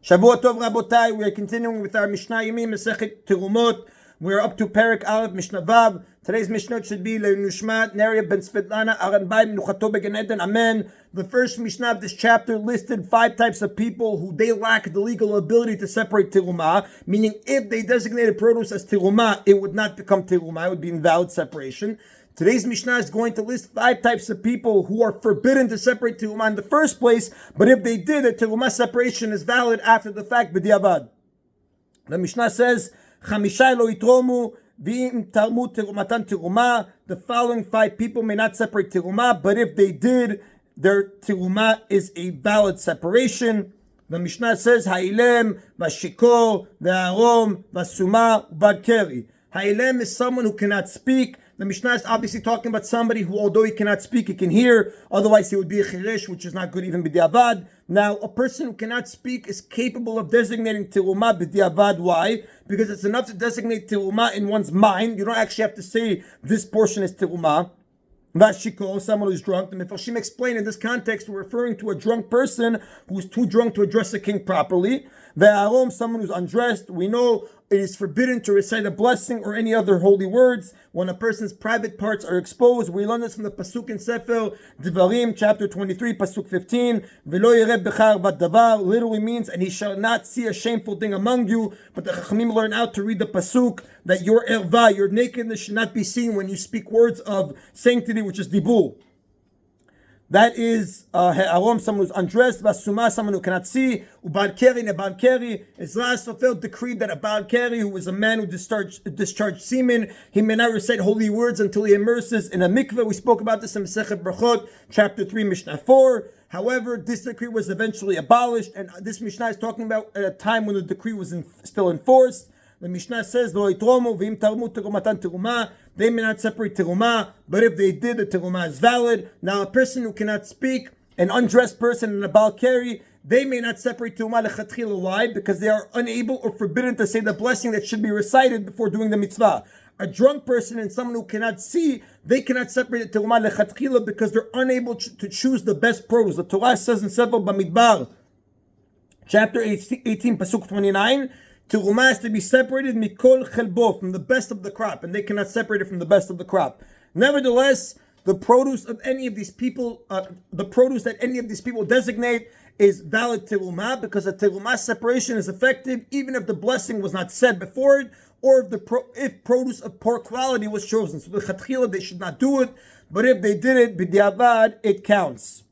Shavua Tov Rabotai, we are continuing with our Mishna Yomi, Masechet Terumot. We are up to Perek Aleph, Mishnah Vav. Today's Mishnah should be Le'nushmat, Neria ben Svetlana, Aran Bai, Menuchato B'Gan Eden, Amen. The first Mishnah of this chapter listed 5 types of people who they lack the legal ability to separate Terumah, meaning if they designated produce as Terumah, it would not become Terumah, it would be invalid separation. Today's Mishnah is going to list 5 types of people who are forbidden to separate Terumah in the first place, but if they did, the Terumah separation is valid after the fact, b'diavad. The Mishnah says, Chamisha lo yitromu, v'im Terumot terumatan terumah. The following 5 people may not separate Terumah, but if they did, their Terumah is a valid separation. The Mishnah says, Ha'ilem, v'shikor, v'arom, v'suma, v'adkeri. Ha'ilem is someone who cannot speak. The Mishnah is obviously talking about somebody who, although he cannot speak, he can hear. Otherwise, he would be a chirish, which is not good even b'diavad. Now, a person who cannot speak is capable of designating terumah b'diavad. Why? Because it's enough to designate terumah in one's mind. You don't actually have to say this portion is terumah. Vashiko, someone who's drunk. The Mefarshim explain in this context, we're referring to a drunk person who's too drunk to address a king properly. Ve'arom, someone who's undressed. We know it is forbidden to recite a blessing or any other holy words when a person's private parts are exposed. We learn this from the pasuk in Sefer Devarim, chapter 23, pasuk 15. V'lo yireh bechar v'davar literally means, and he shall not see a shameful thing among you. But the Chachamim learn out to read the pasuk that your erva, your nakedness, should not be seen when you speak words of sanctity, which is dibur. That is He'arom, someone who's undressed, Vasuma, someone who cannot see, Ubal Keri, Nebal Keri. Ezra Sofer decreed that a Bal Keri, who was a man who discharged semen, he may not recite holy words until he immerses in a mikveh. We spoke about this in Masechet Brachot, chapter 3, Mishnah 4. However, this decree was eventually abolished, and this Mishnah is talking about at a time when the decree was still in force. The Mishnah says, Lo yitromu v'im Terumot terumatan terumah. They may not separate terumah, but if they did, the terumah is valid. Now, a person who cannot speak, an undressed person, and a bal keri, they may not separate terumah lechatchila. Why? Because they are unable or forbidden to say the blessing that should be recited before doing the mitzvah. A drunk person and someone who cannot see, they cannot separate the terumah lechatchila because they're unable to choose the best produce. The Torah says in Sefer Bamidbar, chapter 18, pasuk 29, Terumah has to be separated mikol chelbo, from the best of the crop, and they cannot separate it from the best of the crop. Nevertheless, the produce of any of these people, designate is valid terumah, because a terumah separation is effective even if the blessing was not said before it, or if produce of poor quality was chosen. So the chatchila, they should not do it, but if they did it b'diavad, it counts.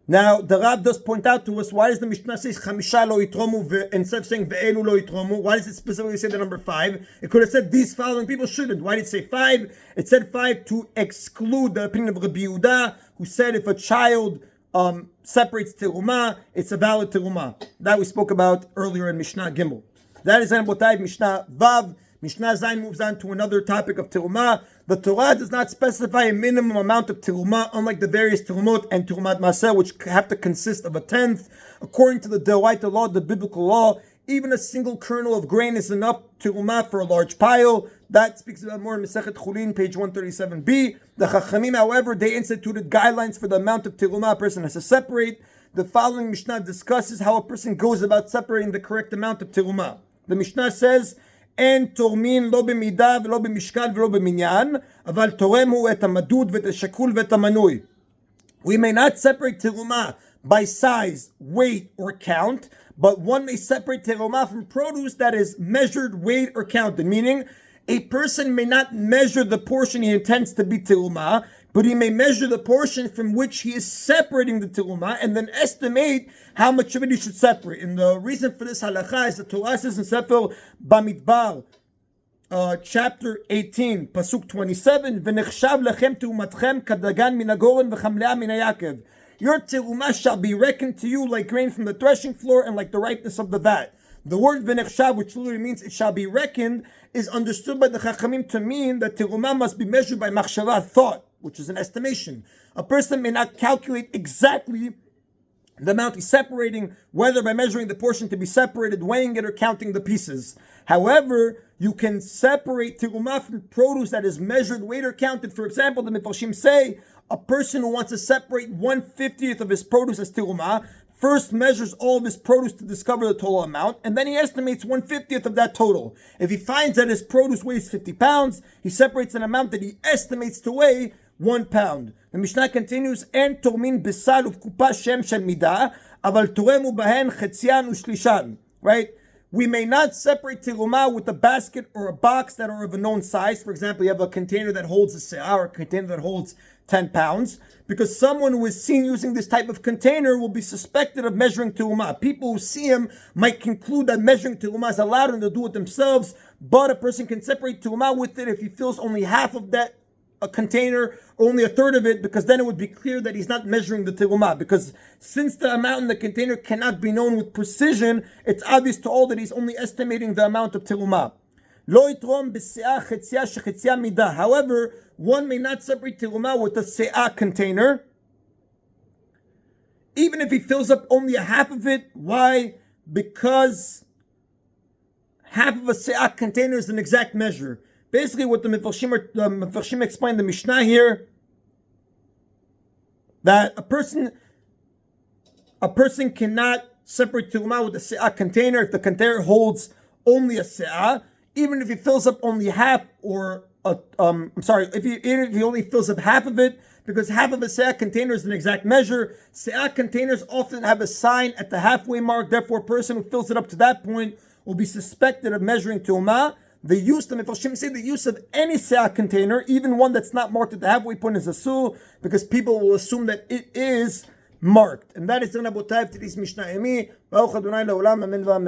Now, the Rab does point out to us, why does the Mishnah say Chamisha lo yitromu instead of saying ve'elu lo yitromu? Why does it specifically say the number 5? It could have said these following people shouldn't. Why did it say 5? It said 5 to exclude the opinion of Rabbi Yehuda, who said if a child separates terumah, it's a valid terumah. That we spoke about earlier in Mishnah Gimel. That is Botai Mishnah Vav. Mishnah Zayin moves on to another topic of terumah. The Torah does not specify a minimum amount of terumah, unlike the various terumot and terumat maseh, which have to consist of a tenth. According to the Deoraita law, the biblical law, even a single kernel of grain is enough terumah for a large pile. That speaks about more in Masechet Chulin, page 137b. The Chachamim, however, they instituted guidelines for the amount of terumah a person has to separate. The following Mishnah discusses how a person goes about separating the correct amount of terumah. The Mishnah says, אין תורמין לא במידה ולא במשקל ולא במניין, אבל תורם הוא את המדוד ואת השקול ואת המנוי. We may not separate terumah by size, weight, or count, but one may separate terumah from produce that is measured, weighed, or counted. Meaning, a person may not measure the portion he intends to be terumah, but he may measure the portion from which he is separating the terumah and then estimate how much of it he should separate. And the reason for this halakha is the Torah says in Sefer Bamidbar, chapter 18, pasuk 27, v'nechshav lechem terumatchem kadagan min hagoren v'chamlea min hayakev. Your terumah shall be reckoned to you like grain from the threshing floor and like the ripeness of the vat. The word v'nechshav, which literally means it shall be reckoned, is understood by the Chachamim to mean that terumah must be measured by machshava, thought, which is an estimation. A person may not calculate exactly the amount he's separating, whether by measuring the portion to be separated, weighing it, or counting the pieces. However, you can separate terumah from produce that is measured, weighed, or counted. For example, the Mefarshim say a person who wants to separate 1/50th of his produce as terumah first measures all of his produce to discover the total amount, and then he estimates 1/50th of that total. If he finds that his produce weighs 50 pounds, he separates an amount that he estimates to weigh 1 pound. The Mishnah continues, En tormin besal uvkupa shem shel midah, aval toremu bahen chetzian ushlishan. Right? We may not separate terumah with a basket or a box that are of a known size. For example, you have a container that holds a se'ah or a container that holds 10 pounds, because someone who is seen using this type of container will be suspected of measuring terumah. People who see him might conclude that measuring terumah is allowed and they'll do it themselves, but a person can separate terumah with it if he fills only half of that a container, only a third of it, because then it would be clear that he's not measuring the terumah. Because since the amount in the container cannot be known with precision, it's obvious to all that he's only estimating the amount of terumah. However, one may not separate terumah with a se'ah container, even if he fills up only a half of it. Why? Because half of a se'ah container is an exact measure. Basically, what the Mefarshim explained the Mishnah here, that a person cannot separate terumah with a se'ah container if the container holds only a se'ah, even if he fills up only half, or even if he only fills up half of it, because half of a se'ah container is an exact measure. Se'ah containers often have a sign at the halfway mark, therefore a person who fills it up to that point will be suspected of measuring terumah. The Mefarshim say the use of any se'ah container, even one that's not marked at the halfway point, is asur, because people will assume that it is marked. And that is the Rabotai of today's Mishna Yomi. Baruch Adonai Le'olam, Amen v'Amen.